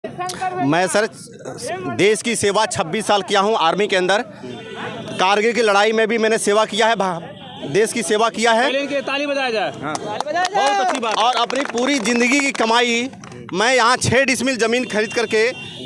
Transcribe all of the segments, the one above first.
मैं सर देश की सेवा 26 साल किया हूँ आर्मी के अंदर। कारगिल की लड़ाई में भी मैंने सेवा किया है, देश की सेवा किया है। ताली बजाया जाए। बहुत अच्छी बात। और अपनी पूरी ज़िंदगी की कमाई मैं यहाँ 6 डिसमिल ज़मीन खरीद करके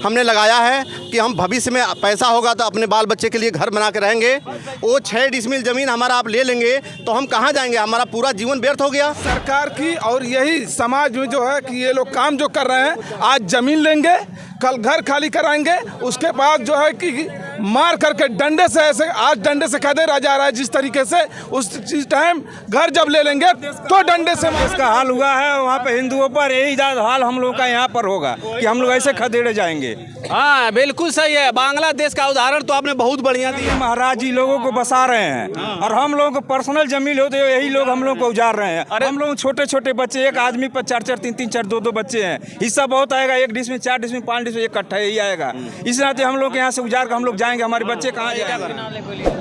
हमने लगाया है कि हम भविष्य में पैसा होगा तो अपने बाल बच्चे के लिए घर बना के रहेंगे। वो 6 डिसमिल ज़मीन हमारा आप ले लेंगे तो हम कहाँ जाएंगे? हमारा पूरा जीवन व्यर्थ हो गया। सरकार की और यही समाज में जो है कि ये लोग काम जो कर रहे हैं, आज ज़मीन लेंगे, कल घर खाली कराएंगे, उसके बाद जो है कि मार करके डंडे से, ऐसे आज डंडे से खदेड़ा जा रहा है जिस तरीके से, उस टाइम घर जब ले लेंगे तो डंडे से इसका हाल हुआ है। वहाँ पे हिंदुओं पर यही हाल हम लोग का यहाँ पर होगा कि हम लोग ऐसे खदेड़े जाएंगे। हाँ बिल्कुल सही है। बांग्लादेश का उदाहरण तो आपने बहुत बढ़िया दिया। महाराज जी लोगों को बसा रहे हैं और हम लोगों को पर्सनल जमीन होते हैं, यही लोग हम लोग को उजाड़ रहे हैं। अरे हम लोग छोटे छोटे बच्चे, एक आदमी पर 4-4, 3-3, 4, 2-2 बच्चे हैं, हिस्सा बहुत आएगा। 1 डिसमिल, 4 डिसमिल, 5 डिसमिल इकट्ठा यही आएगा। इस नाते हम लोग यहाँ से उजाड़ कर हम लोग जाएंगे, हमारे बच्चे कहाँ जाएंगे?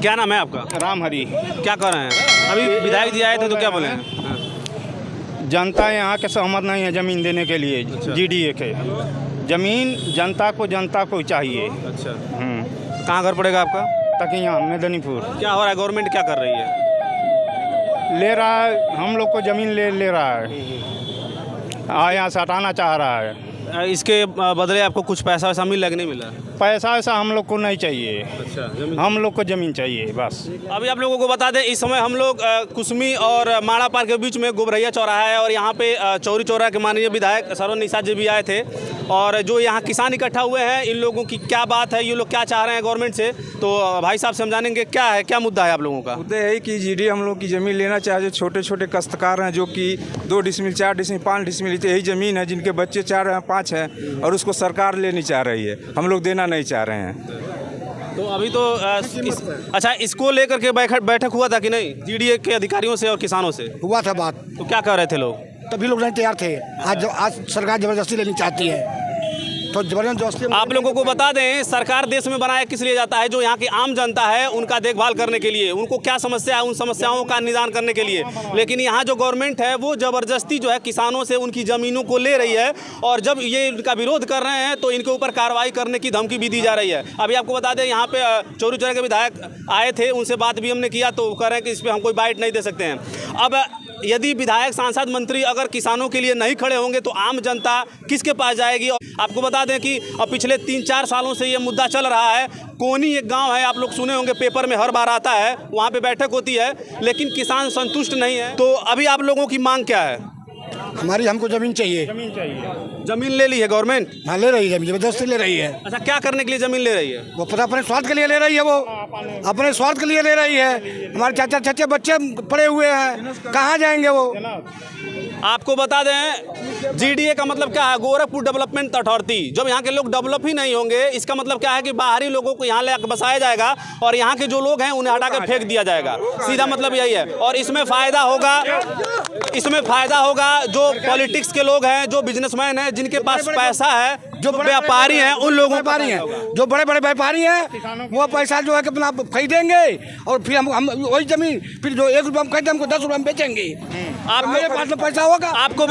क्या नाम है आपका? राम हरी। क्या कर रहे हैं? अभी विधायक जी आए थे तो क्या बोले? जनता यहाँ के सहमत नहीं है ज़मीन देने के लिए। जीडीए के ज़मीन जनता को चाहिए। अच्छा। कहाँ घर पड़ेगा आपका? तकिया मेदनीपुर। क्या हो रहा है? गवर्नमेंट क्या कर रही है? ले रहा है, हम लोग को ज़मीन ले रहा है, यहाँ से हटाना चाह रहा है। इसके बदले आपको कुछ पैसा वैसा मिला कि नहीं मिला? पैसा वैसा हम लोग को नहीं चाहिए। अच्छा, हम लोग को ज़मीन चाहिए बस। अभी आप लोगों को बता दें, इस समय हम लोग कुसमी और माड़ा पार्क के बीच में गोबरैया चौराहा है और यहाँ पे चौरी चौराहा के माननीय विधायक सरवन निषाद जी भी आए थे। और जो यहाँ किसान इकट्ठा हुए हैं, इन लोगों की क्या बात है, ये लोग क्या चाह रहे हैं गवर्नमेंट से, तो भाई साहब से हम जानेंगे क्या है, क्या मुद्दा है आप लोगों का? मुद्दा है कि जीडीए हम लोग की ज़मीन लेना चाहे। जो छोटे छोटे काश्तकार हैं जो कि 2 डिसमिल, 4 डिसमिल, 5 डिसमिल यही ज़मीन है, जिनके बच्चे 4 हैं, 5 हैं और उसको सरकार लेनी चाह रही है, हम लोग देना नहीं चाह रहे हैं। तो अभी तो अच्छा, इसको लेकर के बैठक हुआ था कि नहीं जीडीए के अधिकारियों से और किसानों से? हुआ था बात। तो क्या कर रहे थे लोग? तभी लोग नहीं तैयार थे। आज सरकार जबरदस्ती लेनी चाहती है, तो जबरदस्ती। आप लोगों को बता दें, सरकार देश में बनाया किस लिए जाता है? जो यहाँ की आम जनता है उनका देखभाल करने के लिए, उनको क्या समस्या है उन समस्याओं का निदान करने के लिए। लेकिन यहाँ जो गवर्नमेंट है वो ज़बरदस्ती जो है किसानों से उनकी ज़मीनों को ले रही है और जब ये इनका विरोध कर रहे हैं तो इनके ऊपर कार्रवाई करने की धमकी भी दी जा रही है। अभी आपको बता दें, यहाँ पे चौरी चौरा के विधायक आए थे, उनसे बात भी हमने किया तो कह रहे हैं कि इस पर हम कोई बाइट नहीं दे सकते हैं। अब यदि विधायक, सांसद, मंत्री अगर किसानों के लिए नहीं खड़े होंगे तो आम जनता किसके पास जाएगी? आपको बता दें कि पिछले 3-4 सालों से ये मुद्दा चल रहा है। कोनी एक गांव है, आप लोग सुने होंगे, पेपर में हर बार आता है, वहाँ पे बैठक होती है, लेकिन किसान संतुष्ट नहीं है। तो अभी आप लोगों की मांग क्या है? हमको ज़मीन चाहिए। ज़मीन ले ली है गवर्नमेंट? हाँ, ले रही है, जबरदस्ती ले रही है। अच्छा, क्या करने के लिए ज़मीन ले रही है? वो पता अपने स्वार्थ के लिए ले रही है, वो अपने स्वार्थ के लिए ले रही है। हमारे चाचा बच्चे पड़े हुए हैं, कहाँ जाएंगे वो? आपको बता दें, जीडीए का मतलब क्या है? Gorakhpur development authority. जब यहाँ के लोग डेवलप ही नहीं होंगे, इसका मतलब क्या है कि बाहरी लोगों को यहाँ ले बसाया जाएगा और यहाँ के जो लोग हैं उन्हें हटा कर फेंक दिया जाएगा। सीधा मतलब यही है। और इसमें फ़ायदा होगा जो पॉलिटिक्स के लोग हैं, जो बिजनेसमैन हैं, जिनके पास पैसा है, जो व्यापारी हैं, उन लोगों व्यापारी हैं, जो बड़े बड़े व्यापारी हैं, वो पैसा जो है कि अपना खरीदेंगे और फिर हम वही ज़मीन फिर जो 1 रुपये में खरीदे हमको 10 रुपये में बेचेंगे। आप मेरे पास में पैसा होगा। आपको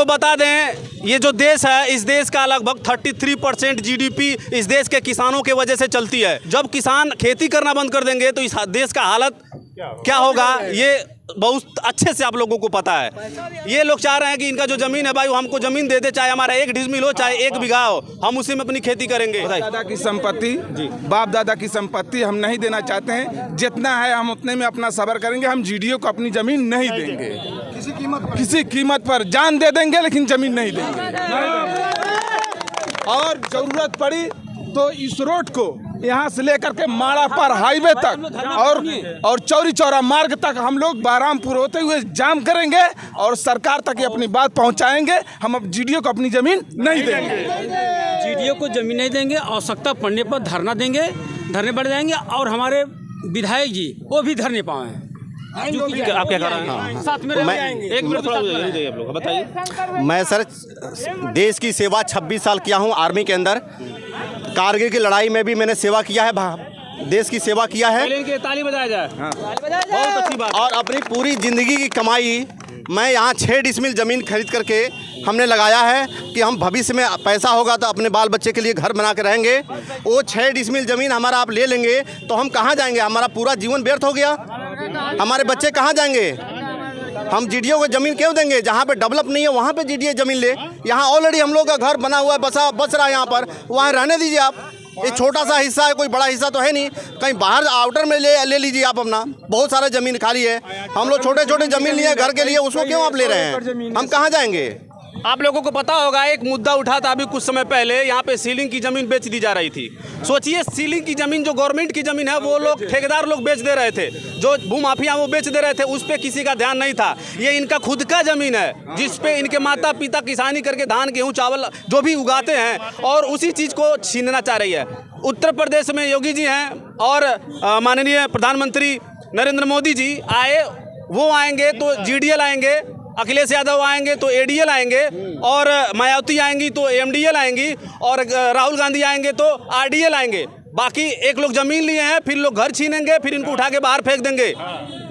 बता दें, ये जो देश है, इस देश का लगभग 33% जीडीपी इस देश के किसानों के वजह से चलती है। जब किसान खेती करना बंद कर देंगे तो इस देश का हालत क्या होगा, ये बहुत अच्छे से आप लोगों को पता है। ये लोग चाह रहे हैं कि इनका जो ज़मीन है भाई, वो हमको ज़मीन दे दे, चाहे हमारा 1 डिसमिल हो, चाहे 1 बीघा हो, हम उसी में अपनी खेती करेंगे। दादा की संपत्ति, बाप दादा की संपत्ति हम नहीं देना चाहते हैं। जितना है हम उतने में अपना सबर करेंगे। हम जीडीओ को अपनी ज़मीन नहीं देंगे, किसी कीमत पर जान दे देंगे, लेकिन ज़मीन नहीं देंगे। और ज़रूरत पड़ी तो इस रोड को यहाँ से लेकर के माड़ा पर हाईवे तक और चौरी चौरा मार्ग तक हम लोग बहरामपुर होते हुए जाम करेंगे और सरकार तक अपनी बात पहुँचाएंगे। हम अब जीडीओ को अपनी ज़मीन नहीं देंगे। जीडीओ को ज़मीन नहीं देंगे। आवश्यकता पड़ने पर धरना देंगे, धरने बढ़ जाएंगे। और हमारे विधायक जी वो भी धरने पाए। आप क्या कर रहे हैं? साथ में आएंगे। 1 मिनट थोड़ा आप लोग बताइए। मैं सर देश की सेवा 26 साल किया हूँ आर्मी के अंदर। कारगिल की लड़ाई में भी मैंने सेवा किया है, देश की सेवा किया है। ताली बजाया जाए। बहुत अच्छी बात। और अपनी पूरी ज़िंदगी की कमाई मैं यहाँ 6 डिसमिल ज़मीन खरीद करके हमने लगाया है कि हम भविष्य में पैसा होगा तो अपने बाल बच्चे के लिए घर बना के रहेंगे। वो 6 डिसमिल ज़मीन हमारा आप ले लेंगे तो हम कहाँ जाएंगे? हमारा पूरा जीवन व्यर्थ हो गया। हमारे बच्चे कहाँ जाएंगे? हम जीडीओ को ज़मीन क्यों देंगे? जहाँ पे डेवलप नहीं है वहाँ पे जीडीओ ज़मीन ले। यहाँ ऑलरेडी हम लोग का घर बना हुआ है, बस रहा है यहाँ पर, वहाँ रहने दीजिए आप। ये छोटा सा हिस्सा है, कोई बड़ा हिस्सा तो है नहीं। कहीं बाहर आउटर में ले लीजिए आप अपना, बहुत सारा ज़मीन खाली है। हम लोग छोटे छोटे ज़मीन लिए घर के लिए, उसको क्यों आप ले रहे हैं? हम कहाँ जाएंगे? आप लोगों को पता होगा एक मुद्दा उठा था अभी कुछ समय पहले, यहाँ पे सीलिंग की ज़मीन बेच दी जा रही थी। सोचिए सीलिंग की ज़मीन जो गवर्नमेंट की ज़मीन है वो लोग ठेकेदार लोग बेच दे रहे थे, जो भूमाफिया वो बेच दे रहे थे, उस पर किसी का ध्यान नहीं था। ये इनका खुद का ज़मीन है जिस पे इनके माता पिता किसानी करके धान गेहूँ चावल जो भी उगाते हैं, और उसी चीज़ को छीनना चाह रही है। उत्तर प्रदेश में योगी जी हैं और माननीय प्रधानमंत्री नरेंद्र मोदी जी आए, वो आएंगे तो जीडीएल आएंगे, अखिलेश यादव आएंगे तो एडीएल आएंगे, और मायावती आएंगी तो एमडीएल आएंगी, और राहुल गांधी आएंगे तो आरडीएल आएंगे। बाकी एक लोग ज़मीन लिए हैं, फिर लोग घर छीनेंगे, फिर इनको उठा के बाहर फेंक देंगे।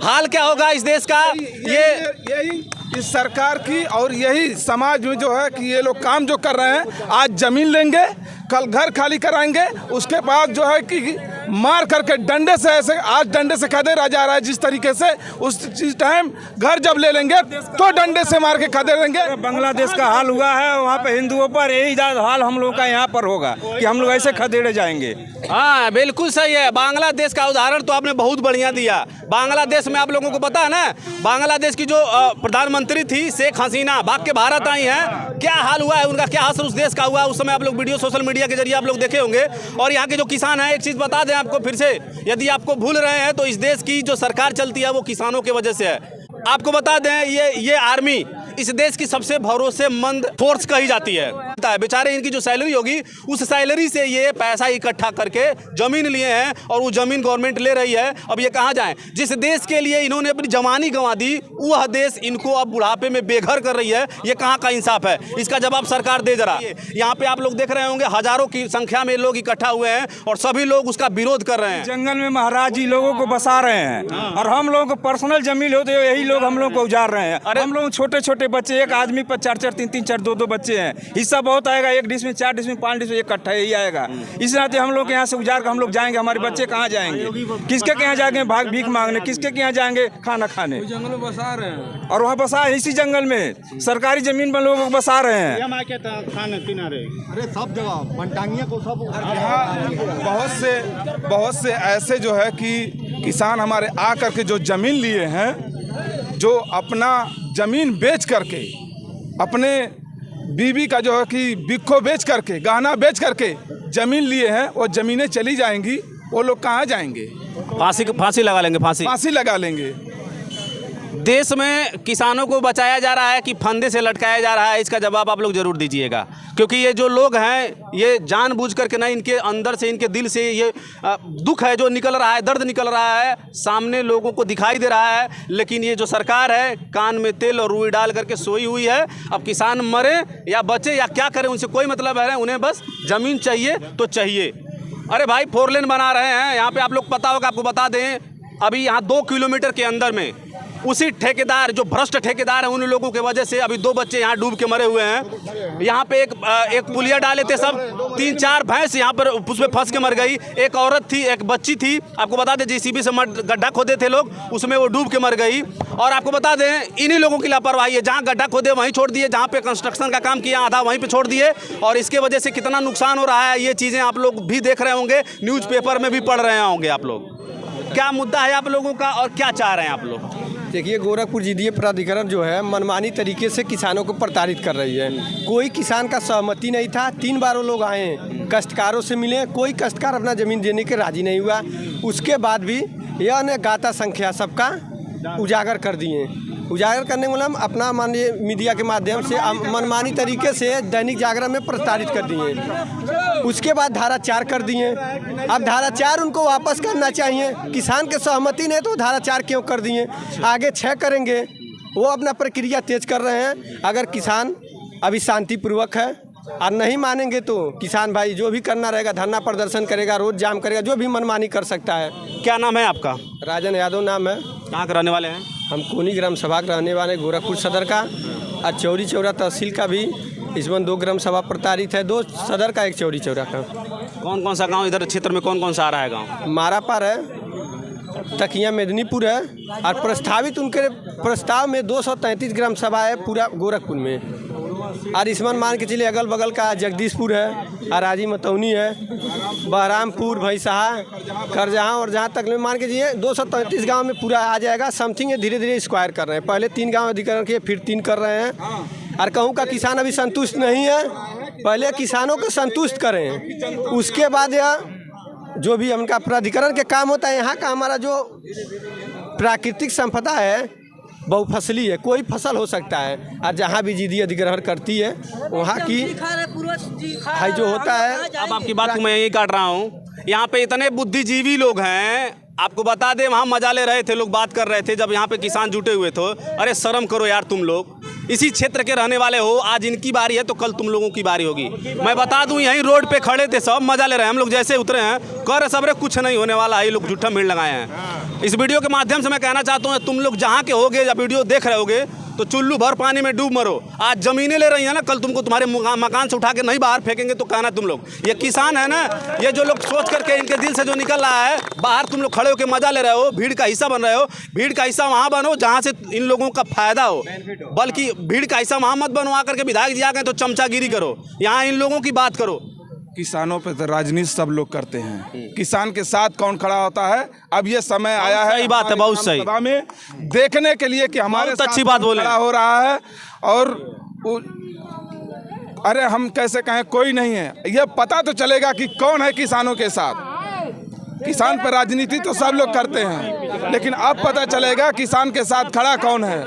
हाल क्या होगा इस देश का? यही इस सरकार की और यही समाज में जो है कि ये लोग काम जो कर रहे हैं, आज ज़मीन लेंगे, कल घर खाली कराएंगे, उसके बाद जो है कि मार करके डंडे से, ऐसे आज डंडे से खदेड़ा जा रहा है जिस तरीके से, उस टाइम घर जब ले लेंगे तो डंडे से मार के खदेड़ेंगे। बांग्लादेश का हाल हुआ है, वहाँ पे हिंदुओं पर यही हाल हम लोग का यहाँ पर होगा कि हम लोग ऐसे खदेड़े जाएंगे। हाँ बिल्कुल सही है। बांग्लादेश का उदाहरण तो आपने बहुत बढ़िया दिया। बांग्लादेश में आप लोगों को पता है ना, बांग्लादेश की जो प्रधानमंत्री थी शेख हसीना भाग के भारत आई हैं, क्या हाल हुआ है उनका, क्या हाल उस देश का हुआ उस समय आप लोग वीडियो सोशल मीडिया के जरिए आप लोग देखे होंगे। और यहाँ के जो किसान हैं, एक चीज़ बता दें आपको फिर से, यदि आपको भूल रहे हैं तो इस देश की जो सरकार चलती है वो किसानों की वजह से है। आपको बता दें ये आर्मी इस देश की सबसे भरोसेमंद फोर्स कही जाती है। बेचारे इनकी जो सैलरी होगी उस सैलरी से ये पैसा इकट्ठा करके ज़मीन लिए हैं, और वो ज़मीन गवर्नमेंट ले रही है। अब ये कहाँ जाएं? जिस देश के लिए इन्होंने अपनी जवानी गंवा दी, वह देश इनको अब बुढ़ापे में बेघर कर रही है। ये कहाँ का इंसाफ है? इसका जवाब सरकार दे जरा। यहाँ पे आप लोग देख रहे होंगे हजारों की संख्या में लोग इकट्ठा हुए हैं और सभी लोग उसका विरोध कर रहे हैं। जंगल में महाराज जी लोगों को बसा रहे हैं, और हम लोगों को पर्सनल जमीन होते हैं, यही लोग हम लोग को उजाड़ रहे हैं। हम लोग छोटे छोटे बच्चे, एक आदमी पर 4-4, 3-3, 4-2 बच्चे हैं, हिस्सा बहुत आएगा, 1 डिसमिल 4 डिसमिल 5 डिसमिल इकट्ठा यही आएगा। इस नाते हम लोग यहाँ से उजाड़ कर हम लोग जाएंगे, हमारे बच्चे कहाँ जाएंगे? किसके के यहाँ जाएंगे भाग भीख मांगने? किसके के यहाँ जाएंगे खाना खाने? जंगल में बसा रहे हैं, और वहाँ बसा इसी जंगल में सरकारी जमीन पर लोग बसा रहे हैं। अरे सब जगह बनटांगिया को सब यहाँ बहुत से ऐसे जो है कि किसान हमारे आ करके जो ज़मीन लिए हैं, जो अपना ज़मीन बेच करके, अपने बीवी का जो है कि बिक्को बेच करके, गहना बेच करके ज़मीन लिए हैं, वो ज़मीनें चली जाएंगी, वो लोग कहाँ जाएंगे? फांसी लगा लेंगे, फांसी लगा लेंगे। देश में किसानों को बचाया जा रहा है कि फंदे से लटकाया जा रहा है, इसका जवाब आप लोग जरूर दीजिएगा। क्योंकि ये जो लोग हैं ये जानबूझ करके नहीं, इनके अंदर से, इनके दिल से ये दुख है जो निकल रहा है, दर्द निकल रहा है, सामने लोगों को दिखाई दे रहा है। लेकिन ये जो सरकार है कान में तेल और रुई डाल करके सोई हुई है। अब किसान मरे या बचे या क्या करें, उनसे कोई मतलब है, उन्हें बस ज़मीन चाहिए तो चाहिए। अरे भाई 4 लेन बना रहे हैं यहाँ पे, आप लोग पता होगा, आपको बता दें अभी यहाँ 2 किलोमीटर के अंदर में उसी ठेकेदार, जो भ्रष्ट ठेकेदार है, उन लोगों की वजह से अभी 2 बच्चे यहाँ डूब के मरे हुए हैं। यहाँ पे एक पुलिया डाले थे सब, 3-4 भैंस यहाँ पर उसमें फंस के मर गई। एक औरत थी, एक बच्ची थी, आपको बता दें जेसीबी से गड्ढा खोदे थे लोग, उसमें वो डूब के मर गई। और आपको बता दें इन्हीं लोगों की लापरवाही है, जहाँ गड्ढा खोदे वहीं छोड़ दिए, जहाँ पे कंस्ट्रक्शन का काम किया आधा वहीं पे छोड़ दिए, और इसके वजह से कितना नुकसान हो रहा है ये चीज़ें आप लोग भी देख रहे होंगे, न्यूज़पेपर में भी पढ़ रहे होंगे आप लोग। क्या मुद्दा है आप लोगों का और क्या चाह रहे हैं आप लोग? देखिए, गोरखपुर जीडीए प्राधिकरण जो है मनमानी तरीके से किसानों को प्रताड़ित कर रही है। कोई किसान का सहमति नहीं था। 3 बार वो लोग आए, कष्टकारों से मिले, कोई कष्टकार अपना ज़मीन देने के राजी नहीं हुआ। उसके बाद भी यह ने गाता संख्या सबका उजागर कर दिए। उजागर करने के मतलब अपना माननीय मीडिया के माध्यम से मनमानी तरीके से दैनिक जागरण में प्रताड़ित कर दिए। उसके बाद धारा 4 कर दिए। अब धारा 4 उनको वापस करना चाहिए, किसान के सहमति नहीं तो धारा 4 क्यों कर दिए? आगे 6 करेंगे, वो अपना प्रक्रिया तेज कर रहे हैं। अगर किसान अभी शांतिपूर्वक है और नहीं मानेंगे तो किसान भाई जो भी करना रहेगा, धरना प्रदर्शन करेगा, रोड जाम करेगा, जो भी मनमानी कर सकता है। क्या नाम है आपका? राजन यादव नाम है। कहाँ के रहने वाले हैं? हम कोनी ग्राम सभा के रहने वाले गोरखपुर सदर का और चौरी चौरा तहसील का भी इसमें 2 ग्राम सभा प्रताड़ित है, 2 सदर का, 1 चौरी चौरा का। कौन कौन सा गांव इधर क्षेत्र में कौन कौन सा आ रहा है गांव? मारापार है, तकिया मेदनीपुर है और प्रस्तावित उनके प्रस्ताव में 233 ग्राम सभा है पूरा गोरखपुर में। और इसमें मान के चलिए अगल बगल का जगदीशपुर है, अराजी मतौनी है, बहरामपुर, भैंसहा, करजहाँ और जहाँ तक में मान के चलिए 233 गांव में पूरा आ जाएगा। समथिंग धीरे धीरे स्क्वायर कर रहे हैं, पहले 3 गांव अधिकरण किए फिर 3 कर रहे हैं। और कहूँ का किसान अभी संतुष्ट नहीं है, पहले किसानों को संतुष्ट करें, उसके बाद यह जो भी उनका प्राधिकरण के काम होता है। यहाँ का हमारा जो प्राकृतिक संपदा है बहुफसली है, कोई फसल हो सकता है, और जहाँ भी जीडी अधिग्रहण करती है वहाँ की है जो होता है। अब आपकी बात को मैं यही काट रहा हूँ, यहाँ पे इतने बुद्धिजीवी लोग हैं, आपको बता दें वहाँ मजा ले रहे थे लोग, बात कर रहे थे जब यहाँ पे किसान जुटे हुए थे। अरे शर्म करो यार, तुम लोग इसी क्षेत्र के रहने वाले हो, आज इनकी बारी है तो कल तुम लोगों की बारी होगी। मैं बता दूं यहीं रोड पे खड़े थे, सब मजा ले रहे हैं। हम लोग जैसे उतरे हैं कह रहे सब रे कुछ नहीं होने वाला है, ये लोग झूठा भीड़ लगाए हैं। इस वीडियो के माध्यम से मैं कहना चाहता हूँ, तुम लोग जहाँ के होगे या वीडियो देख रहे होगे तो चुल्लू भर पानी में डूब मरो। आज जमीनें ले रही है ना, कल तुमको तुम्हारे मकान से उठा के नहीं बाहर फेंकेंगे तो कहना तुम लोग ये किसान है ना, ये जो लोग सोच करके इनके दिल से जो निकल रहा है, बाहर तुम लोग खड़े होकर मजा ले रहे हो, भीड़ का हिस्सा बन रहे हो। भीड़ का हिस्सा वहाँ बनो जहाँ से इन लोगों का फायदा हो, बल्कि भीड़ का हिस्सा वहाँ मत बनो आकर के विधायक जी आ गए तो चमचागिरी करो, यहाँ इन लोगों की बात करो। किसानों पे तो राजनीति सब लोग करते हैं, किसान के साथ कौन खड़ा होता है अब ये समय आया है। सही बात है, बहुत सही, सभा में देखने के लिए कि हमारे बहुत अच्छी बात बोले खड़ा हो रहा है। और अरे हम कैसे कहें, कोई नहीं है, ये पता तो चलेगा कि कौन है किसानों के साथ। किसान पर राजनीति तो सब लोग करते हैं, लेकिन अब पता चलेगा किसान के साथ खड़ा कौन है।